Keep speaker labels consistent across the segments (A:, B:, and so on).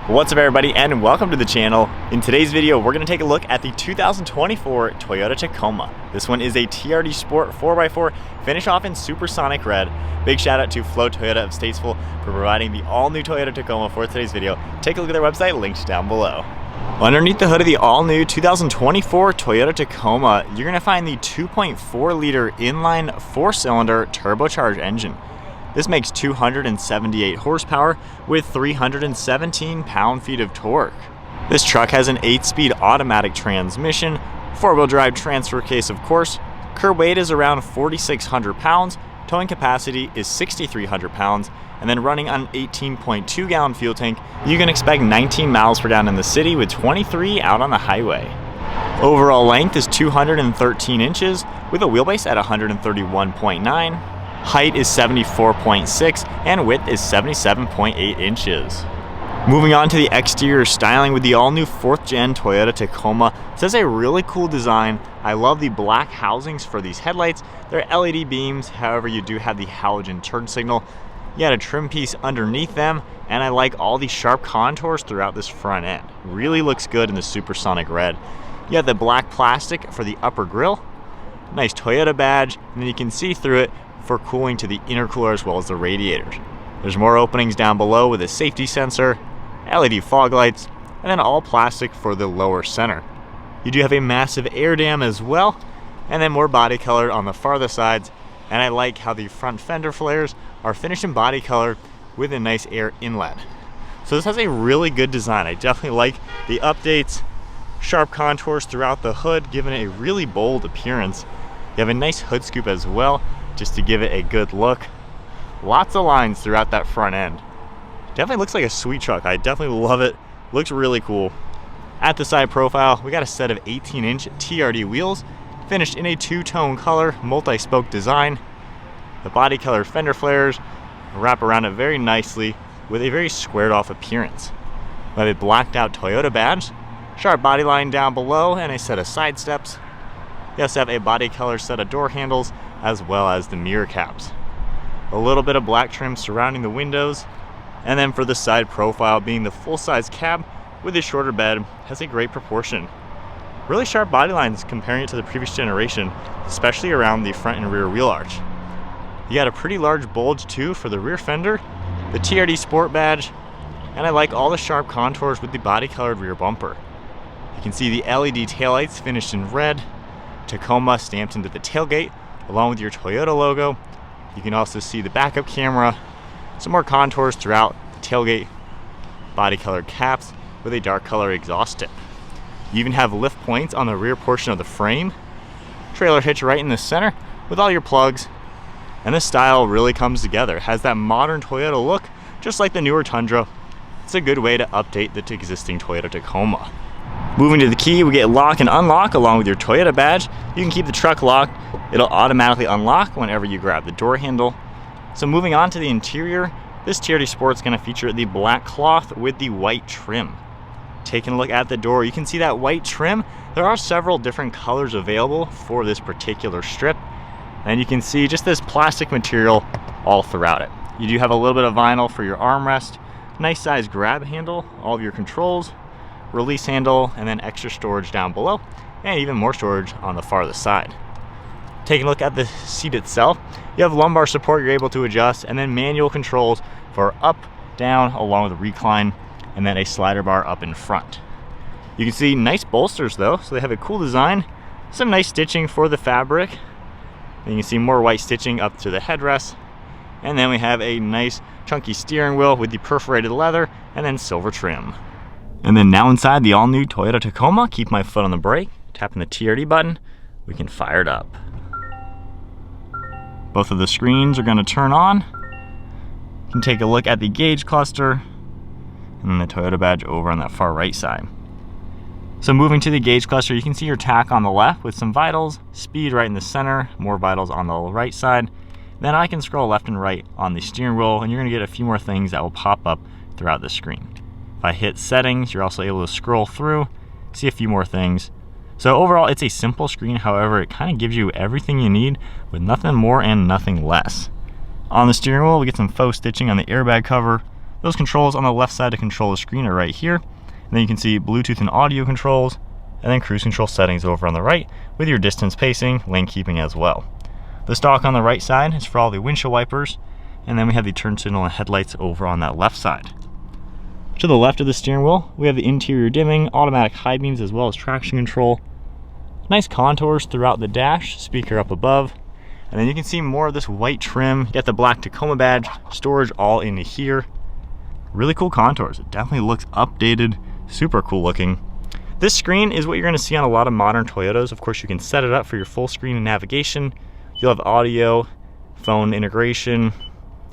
A: What's up everybody, and welcome to the channel. In today's video, we're going to take a look at the 2024 Toyota Tacoma. This one is a TRD Sport 4x4, finish off in Supersonic red. Big shout out to Flo Toyota of Statesville for providing the all-new Toyota Tacoma for today's video. Take a look at their website, linked down below. Underneath the hood of the all-new 2024 Toyota Tacoma, you're going to find the 2.4 liter inline 4-cylinder turbocharged engine. This makes 278 horsepower with 317 pound-feet of torque. This truck has an 8-speed automatic transmission, 4-wheel drive transfer case of course, curb weight is around 4,600 pounds, towing capacity is 6,300 pounds, and then running on an 18.2 gallon fuel tank, you can expect 19 miles per gallon in the city with 23 out on the highway. Overall length is 213 inches with a wheelbase at 131.9. Height is 74.6 and width is 77.8 inches. Moving on to the exterior styling with the all-new 4th gen Toyota Tacoma. This has a really cool design. I love the black housings for these headlights. They're LED beams, however you do have the halogen turn signal. You had a trim piece underneath them, and I like all the sharp contours throughout this front end. Really looks good in the Supersonic red. You have the black plastic for the upper grille, nice Toyota badge, and then you can see through it for cooling to the intercooler as well as the radiators. There's more openings down below with a safety sensor, LED fog lights, and then all plastic for the lower center. You do have a massive air dam as well, and then more body color on the farther sides, and I like how the front fender flares are finished in body color with a nice air inlet. So this has a really good design. I definitely like the updates, sharp contours throughout the hood, giving it a really bold appearance. You have a nice hood scoop as well, just to give it a good look. Lots of lines throughout that front end. Definitely looks like a sweet truck. I definitely love it. Looks really cool. At the side profile, we got a set of 18-inch TRD wheels, finished in a two-tone color, multi-spoke design. The body color fender flares wrap around it very nicely with a very squared off appearance. We have a blacked out Toyota badge, sharp body line down below, and a set of side steps. You also have a body color set of door handles as well as the mirror caps. A little bit of black trim surrounding the windows, and then for the side profile being the full-size cab with a shorter bed has a great proportion. Really sharp body lines comparing it to the previous generation, especially around the front and rear wheel arch. You got a pretty large bulge too for the rear fender, the TRD Sport badge, and I like all the sharp contours with the body colored rear bumper. You can see the LED taillights finished in red, Tacoma stamped into the tailgate along with your Toyota logo. You can also see the backup camera, some more contours throughout the tailgate, body colored caps with a dark color exhaust tip. You even have lift points on the rear portion of the frame, trailer hitch right in the center with all your plugs, and this style really comes together. It has that modern Toyota look, just like the newer Tundra. It's a good way to update the existing Toyota Tacoma. Moving to the key, we get lock and unlock along with your Toyota badge. You can keep the truck locked. It'll automatically unlock whenever you grab the door handle. So moving on to the interior, this TRD Sport is going to feature the black cloth with the white trim. Taking a look at the door, you can see that white trim. There are several different colors available for this particular strip. And you can see just this plastic material all throughout it. You do have a little bit of vinyl for your armrest, nice size grab handle, all of your controls, release handle, and then extra storage down below, and even more storage on the farthest side. Taking a look at the seat itself, you have lumbar support you're able to adjust, and then manual controls for up, down, along with a recline, and then a slider bar up in front. You can see nice bolsters though, so they have a cool design, some nice stitching for the fabric. And you can see more white stitching up to the headrest, and then we have a nice chunky steering wheel with the perforated leather and then silver trim. And then now inside the all-new Toyota Tacoma, keep my foot on the brake, tapping the TRD button, we can fire it up. Both of the screens are going to turn on. You can take a look at the gauge cluster, and then the Toyota badge over on that far right side. So moving to the gauge cluster, you can see your tach on the left with some vitals, speed right in the center, more vitals on the right side. Then I can scroll left and right on the steering wheel, and you're going to get a few more things that will pop up throughout the screen. If I hit settings, you're also able to scroll through, see a few more things. So overall, it's a simple screen. However, it kind of gives you everything you need with nothing more and nothing less. On the steering wheel, we get some faux stitching on the airbag cover, Those controls on the left side to control the screen are right here. And then you can see Bluetooth and audio controls, and then cruise control settings over on the right with your distance pacing, lane keeping as well. The stalk on the right side is for all the windshield wipers, and then we have the turn signal and headlights over on that left side. To the left of the steering wheel, we have the interior dimming, automatic high beams, as well as traction control. Nice contours throughout the dash, speaker up above. And then you can see more of this white trim. You got the black Tacoma badge, storage all into here. Really cool contours. It definitely looks updated, super cool looking. This screen is what you're gonna see on a lot of modern Toyotas. Of course, you can set it up for your full screen and navigation. You'll have audio, phone integration.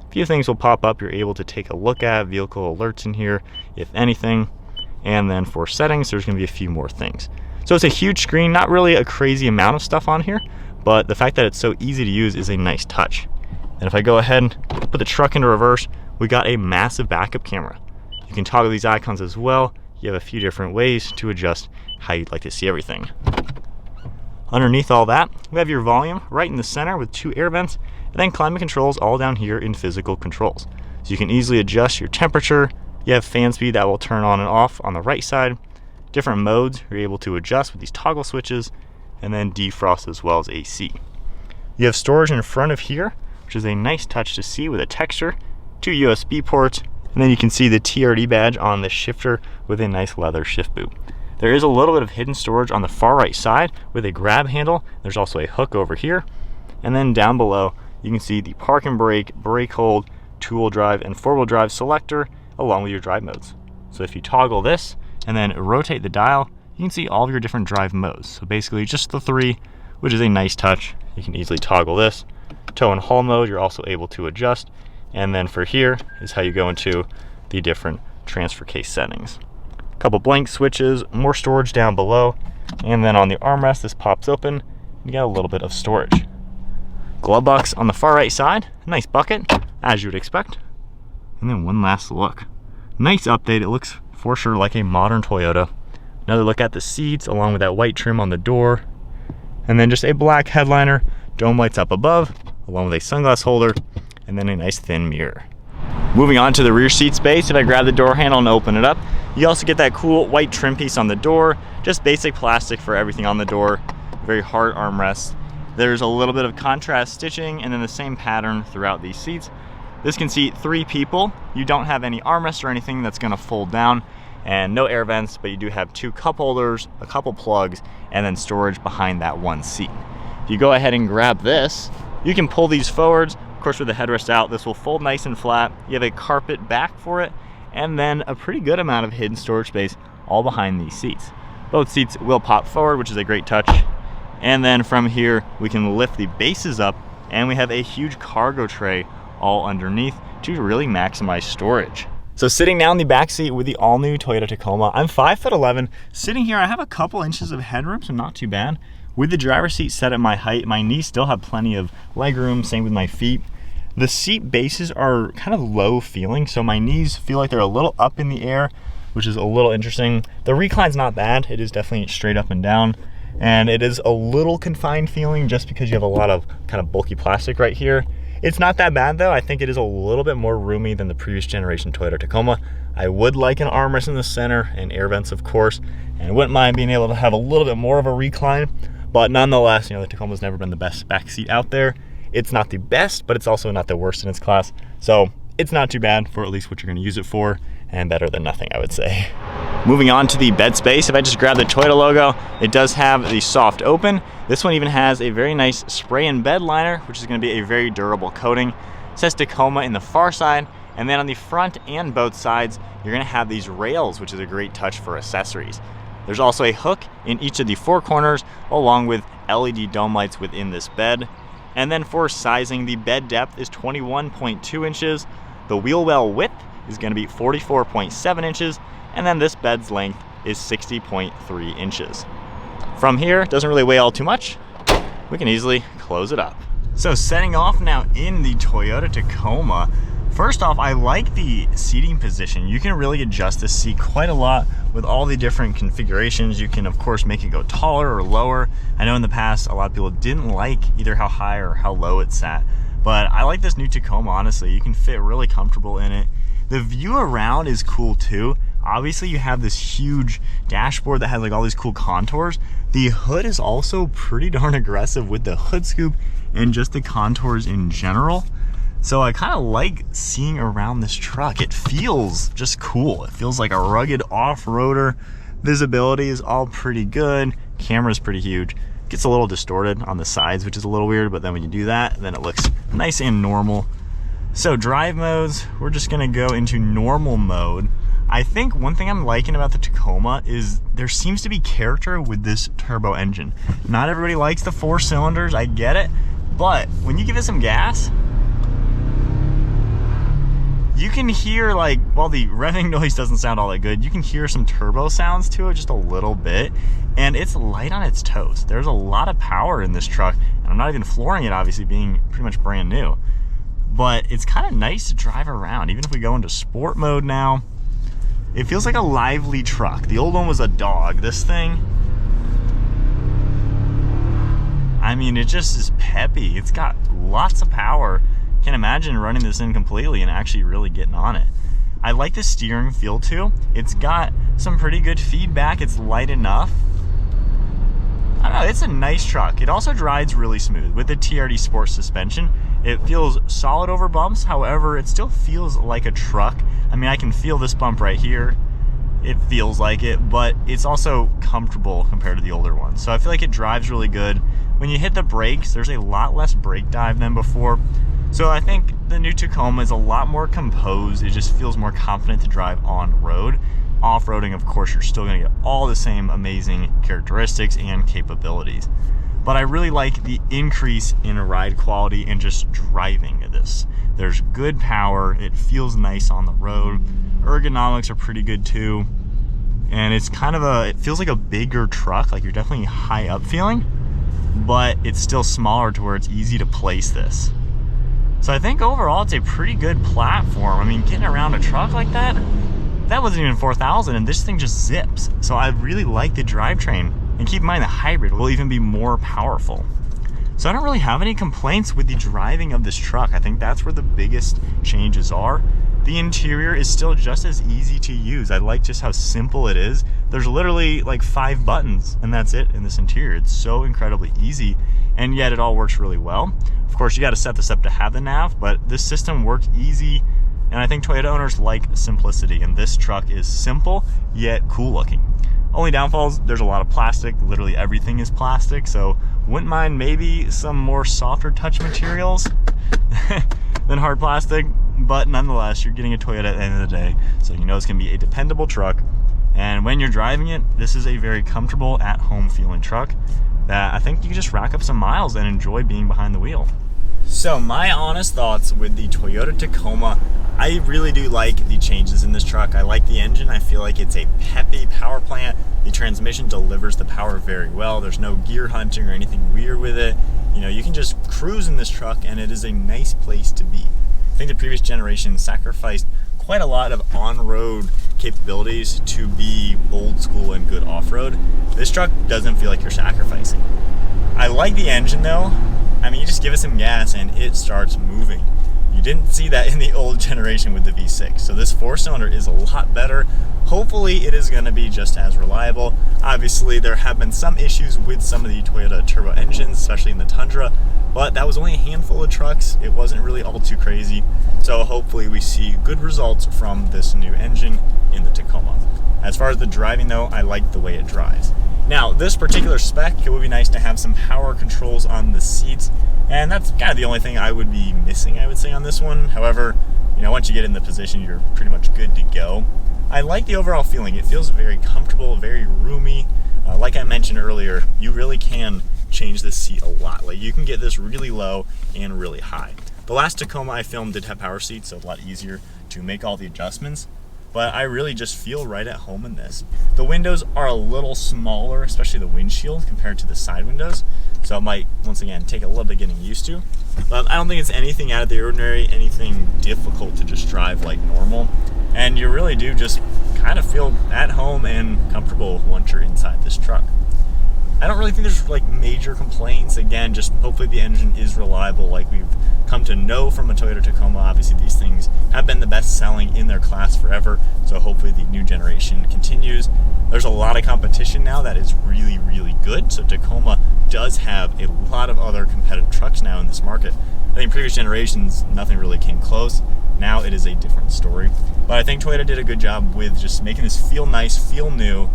A: A few things will pop up you're able to take a look at, vehicle alerts in here, if anything. And then for settings, there's gonna be a few more things. So it's a huge screen, not really a crazy amount of stuff on here, but the fact that it's so easy to use is a nice touch. And if I go ahead and put the truck into reverse, we got a massive backup camera. You can toggle these icons as well. You have a few different ways to adjust how you'd like to see everything. Underneath all that, we have your volume right in the center with 2 air vents, and then climate controls all down here in physical controls. So you can easily adjust your temperature. You have fan speed that will turn on and off on the right side. Different modes you're able to adjust with these toggle switches, and then defrost as well as AC. You have storage in front of here, which is a nice touch to see with a texture, 2 USB ports, and then you can see the TRD badge on the shifter with a nice leather shift boot. There is a little bit of hidden storage on the far right side with a grab handle. There's also a hook over here. And then down below, you can see the park and brake, brake hold, two-wheel drive, and four-wheel drive selector, along with your drive modes. So if you toggle this and then rotate the dial, you can see all of your different drive modes. So basically just the 3, which is a nice touch. You can easily toggle this. Tow and haul mode, you're also able to adjust. And then for here is how you go into the different transfer case settings. A couple blank switches, more storage down below, and then on the armrest, this pops open. You got a little bit of storage. Glove box on the far right side, nice bucket, as you would expect. And then one last look. Nice update, it looks for sure like a modern Toyota. Another look at the seats, along with that white trim on the door. And then just a black headliner, dome lights up above, along with a sunglass holder, and then a nice thin mirror. Moving on to the rear seat space, if I grab the door handle and open it up, you also get that cool white trim piece on the door, just basic plastic for everything on the door, very hard armrest. There's a little bit of contrast stitching and then the same pattern throughout these seats. This can seat 3 people. You don't have any armrest or anything that's gonna fold down, and no air vents, but you do have 2 cup holders, a couple plugs, and then storage behind that one seat. If you go ahead and grab this, you can pull these forwards. Of course, with the headrest out, this will fold nice and flat. You have a carpet back for it, and then a pretty good amount of hidden storage space all behind these seats. Both seats will pop forward, which is a great touch. And then from here, we can lift the bases up, and we have a huge cargo tray all underneath to really maximize storage. So sitting now in the back seat with the all-new Toyota Tacoma, I'm 5'11". Sitting here, I have a couple inches of headroom, so not too bad. With the driver's seat set at my height, my knees still have plenty of leg room, same with my feet. The seat bases are kind of low feeling, so my knees feel like they're a little up in the air, which is a little interesting. The recline's not bad. It is definitely straight up and down, and it is a little confined feeling just because you have a lot of kind of bulky plastic right here. It's not that bad though. I think it is a little bit more roomy than the previous generation Toyota Tacoma. I would like an armrest in the center and air vents, of course, and wouldn't mind being able to have a little bit more of a recline. But nonetheless, the Tacoma's never been the best back seat out there. It's not the best, but it's also not the worst in its class. So it's not too bad for at least what you're gonna use it for, and better than nothing, I would say. Moving on to the bed space, if I just grab the Toyota logo, it does have the soft open. This one even has a very nice spray and bed liner, which is gonna be a very durable coating. It says Tacoma in the far side, and then on the front and both sides, you're gonna have these rails, which is a great touch for accessories. There's also a hook in each of the 4 corners, along with LED dome lights within this bed. And then for sizing, the bed depth is 21.2 inches. The wheel well width is gonna be 44.7 inches. And then this bed's length is 60.3 inches. From here, it doesn't really weigh all too much. We can easily close it up. So setting off now in the Toyota Tacoma, first off, I like the seating position. You can really adjust the seat quite a lot with all the different configurations. You can, of course, make it go taller or lower. I know in the past, a lot of people didn't like either how high or how low it sat, but I like this new Tacoma, honestly. You can fit really comfortable in it. The view around is cool too. Obviously you have this huge dashboard that has like all these cool contours. The hood is also pretty darn aggressive with the hood scoop and just the contours in general. So I kind of like seeing around this truck. It feels just cool. It feels like a rugged off-roader. Visibility is all pretty good. Camera's pretty huge. Gets a little distorted on the sides, which is a little weird, but then when you do that, then it looks nice and normal. So drive modes, we're just gonna go into normal mode. I think one thing I'm liking about the Tacoma is there seems to be character with this turbo engine. Not everybody likes the 4 cylinders, I get it, but when you give it some gas, you can hear, like, while the revving noise doesn't sound all that good, you can hear some turbo sounds to it just a little bit, and it's light on its toes. There's a lot of power in this truck, and I'm not even flooring it, obviously, being pretty much brand new. But it's kind of nice to drive around. Even if we go into sport mode now, it feels like a lively truck. The old one was a dog. This thing, I mean, it just is peppy. It's got lots of power. Can't imagine running this in completely and actually really getting on it. I like the steering feel too. It's got some pretty good feedback. It's light enough. I don't know, it's a nice truck. It also rides really smooth with the TRD Sport suspension. It feels solid over bumps, however, it still feels like a truck. I mean, I can feel this bump right here. It feels like it, but it's also comfortable compared to the older one. So I feel like it drives really good. When you hit the brakes, there's a lot less brake dive than before. So I think the new Tacoma is a lot more composed. It just feels more confident to drive on road. Off-roading, of course, you're still gonna get all the same amazing characteristics and capabilities. But I really like the increase in ride quality and just driving this. There's good power, it feels nice on the road. Ergonomics are pretty good too. And it's kind of it feels like a bigger truck, like you're definitely high up feeling, but it's still smaller to where it's easy to place this. So I think overall it's a pretty good platform. I mean, getting around a truck like that wasn't even 4,000 and this thing just zips. So I really like the drivetrain. And keep in mind the hybrid will even be more powerful. So I don't really have any complaints with the driving of this truck. I think that's where the biggest changes are. The interior is still just as easy to use. I like just how simple it is. There's literally like 5 buttons and that's it in this interior. It's so incredibly easy and yet it all works really well. Of course, you got to set this up to have the nav, but this system works easy. And I think Toyota owners like simplicity, and this truck is simple yet cool looking. Only downfalls, there's a lot of plastic. Literally everything is plastic, so wouldn't mind maybe some more softer touch materials than hard plastic, but nonetheless, you're getting a Toyota at the end of the day, so you know it's gonna be a dependable truck. And when you're driving it, this is a very comfortable, at-home feeling truck that I think you can just rack up some miles and enjoy being behind the wheel. So my honest thoughts with the Toyota Tacoma, I really do like the changes in this truck. I like the engine. I feel like it's a peppy power plant. The transmission delivers the power very well. There's no gear hunting or anything weird with it. You know, you can just cruise in this truck and it is a nice place to be. I think the previous generation sacrificed quite a lot of on-road capabilities to be old school and good off-road. This truck doesn't feel like you're sacrificing. I like the engine though. I mean, you just give it some gas and it starts moving. You didn't see that in the old generation with the V6. So this 4-cylinder is a lot better. Hopefully it is gonna be just as reliable. Obviously there have been some issues with some of the Toyota turbo engines, especially in the Tundra, but that was only a handful of trucks. It wasn't really all too crazy. So hopefully we see good results from this new engine in the Tacoma. As far as the driving though, I like the way it drives. Now, this particular spec, it would be nice to have some power controls on the seats, and that's kind of the only thing I would be missing, I would say, on this one. However, you know, once you get in the position, you're pretty much good to go. I like the overall feeling. It feels very comfortable, very roomy. Like I mentioned earlier, you really can change this seat a lot. Like, you can get this really low and really high. The last Tacoma I filmed did have power seats, so it's a lot easier to make all the adjustments. But I really just feel right at home in this. The windows are a little smaller, especially the windshield compared to the side windows. So it might, once again, take a little bit getting used to. But I don't think it's anything out of the ordinary, anything difficult to just drive like normal. And you really do just kind of feel at home and comfortable once you're inside this truck. I don't really think there's like major complaints. Again, just hopefully the engine is reliable like we've come to know from a Toyota Tacoma. Obviously these things have been the best selling in their class forever, so hopefully the new generation continues. There's a lot of competition now that is really, really good, so Tacoma does have a lot of other competitive trucks now in this market. I think previous generations, nothing really came close. Now it is a different story. But I think Toyota did a good job with just making this feel nice, feel new.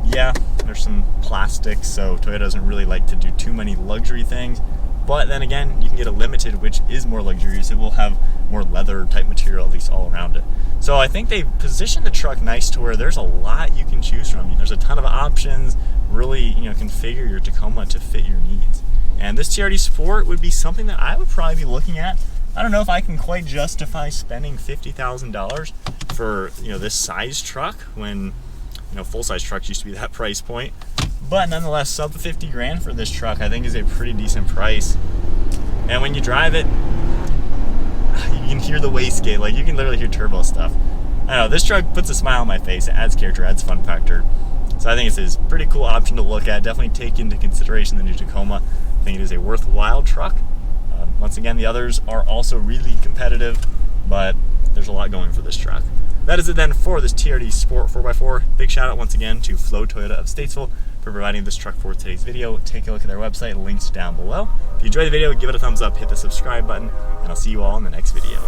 A: Yeah, there's some plastic, so Toyota doesn't really like to do too many luxury things. But then again, you can get a limited, which is more luxurious. It will have more leather type material, at least all around it. So I think they positioned the truck nice to where there's a lot you can choose from. There's a ton of options. Really, configure your Tacoma to fit your needs. And this TRD Sport would be something that I would probably be looking at. I don't know if I can quite justify spending $50,000 for this size truck when full-size trucks used to be that price point. But nonetheless, sub 50 grand for this truck I think is a pretty decent price. And when you drive it, you can hear the wastegate, like you can literally hear turbo stuff. I don't know, this truck puts a smile on my face. It adds character, adds fun factor. So I think it's a pretty cool option to look at. Definitely take into consideration the new Tacoma. I think it is a worthwhile truck. Once again, the others are also really competitive, but there's a lot going for this truck. That is it then for this TRD Sport 4x4. Big shout out once again to Flo Toyota of Statesville for providing this truck for today's video. Take a look at their website, links down below. If you enjoyed the video, give it a thumbs up, hit the subscribe button, and I'll see you all in the next video.